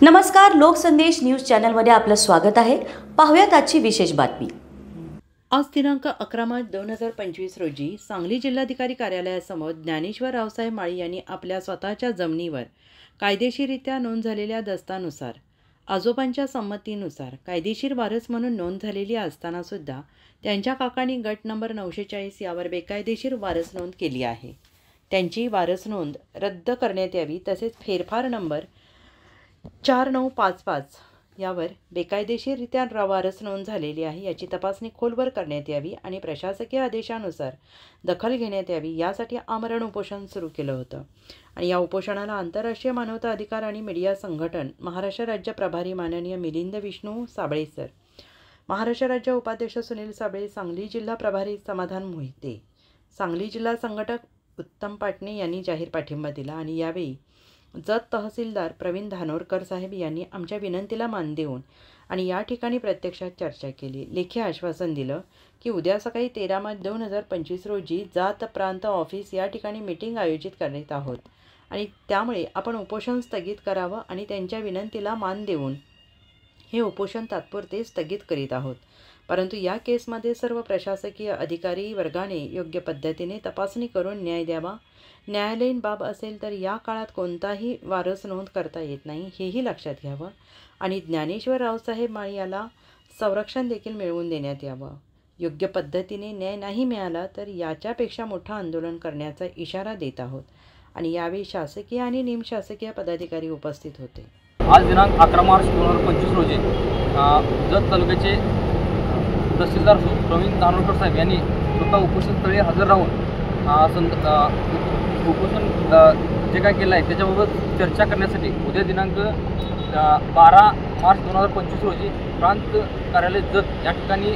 नमस्कार, लोकसंदेश न्यूज चॅनलमध्ये आपलं स्वागत आहे। पाहूयात आजची विशेष बातमी। आज दिनांक 11 मार्च 2025 रोजी सांगली जिल्हाधिकारी कार्यालयासमोर ज्ञानेश्वर रावसाहेब माळी यांनी आपल्या स्वतःच्या जमिनीवर कायदेशीररित्या नोंद झालेल्या दस्तानुसार आजोबांच्या संमतीनुसार कायदेशीर वारस म्हणून नोंद झालेली असताना सुद्धा त्यांच्या काकांनी गट नंबर 940 यावर बेकायदेशीर वारस नोंद केली आहे। त्यांची वारस नोंद रद्द करण्यात यावी, तसेच फेरफार नंबर 4955 यावर बेकायदेशीररित्या वारस नोंद झालेली आहे याची तपासणी खोलवर करण्यात यावी आणि प्रशासकीय आदेशानुसार दखल घेण्यात यावी यासाठी आमरण उपोषण सुरू केलं होतं। आणि या उपोषणाला आंतरराष्ट्रीय मानवता अधिकार आणि मीडिया संघटन महाराष्ट्र राज्य प्रभारी माननीय मिलिंद विष्णू साबळे सर, महाराष्ट्र राज्य उपाध्यक्ष सुनील साबळे, सांगली जिल्हा प्रभारी समाधान मोहिते, सांगली जिल्हा संघटक उत्तम पाटणे यांनी जाहीर पाठिंबा दिला। आणि यावेळी जत तहसीलदार प्रवीण धानोरकर साहेब यांनी आमच्या विनंतीला मान देऊन आणि या ठिकाणी प्रत्यक्षात चर्चा केली, लेखी आश्वासन दिलं की उद्या सकाळी 13 मार्च 2025 रोजी जात प्रांत ऑफिस या ठिकाणी मीटिंग आयोजित करण्यात आहोत आणि त्यामुळे आपण उपोषण स्थगित करावं आणि त्यांच्या विनंतीला मान देऊन हे उपोषण तात्पुरते स्थगित करीत आहोत। परंतु या केसमध्ये सर्व प्रशासकीय अधिकारी वर्गाने योग्य पद्धतीने तपासणी करून न्याय द्यावा। न्यायालयीन बाब असेल तर या काळात कोणताही वारस नोंद करता येत नाही हेही लक्षात घ्यावं आणि ज्ञानेश्वर रावसाहेब माळी याला संरक्षण देखील मिळवून देण्यात यावं। योग्य पद्धतीने न्याय नाही मिळाला तर याच्यापेक्षा मोठं आंदोलन करण्याचा इशारा देत आहोत। आणि यावेळी शासकीय आणि निमशासकीय पदाधिकारी उपस्थित होते। आज दिनांक 11 मार्च 2025 रोजी जत तालुक्याचे तहसीलदार प्रवीण धानोरकर साहेब यांनी स्वतः उपोषणस्थळी हजर राहून उपोषण जे काय केलं आहे त्याच्याबाबत चर्चा करण्यासाठी उद्या दिनांक 12 मार्च 2025 रोजी प्रांत कार्यालय जत या ठिकाणी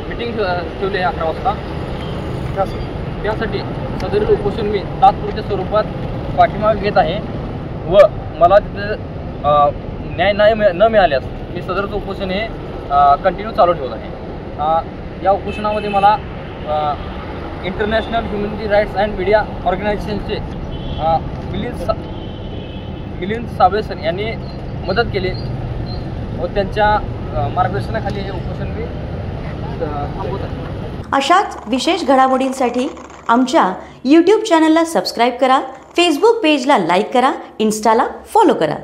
मीटिंग ठेवली आहे 11 वाजता। त्यासाठी सदरील उपोषण मी तात्पुरत्या स्वरूपात पाठिंबा घेत आहे व मला तिथे न्याय न मिळाल्यास मी सदरचं उपोषण हे कंटिन्यू चालू ठेवत आहे। या उपोषणामध्ये मला international humanity rights and media ऑर्गनायझेशनचे मिलिंद साबळे सर यांनी मदत केली व त्यांच्या मार्गदर्शनाखाली हे उपोषण मी थांबवत आहे। अशाच विशेष घडामोडींसाठी आमच्या YouTube चॅनलला सबस्क्राईब करा, फेसबुक पेजला लाईक करा, इन्स्टाला फॉलो करा।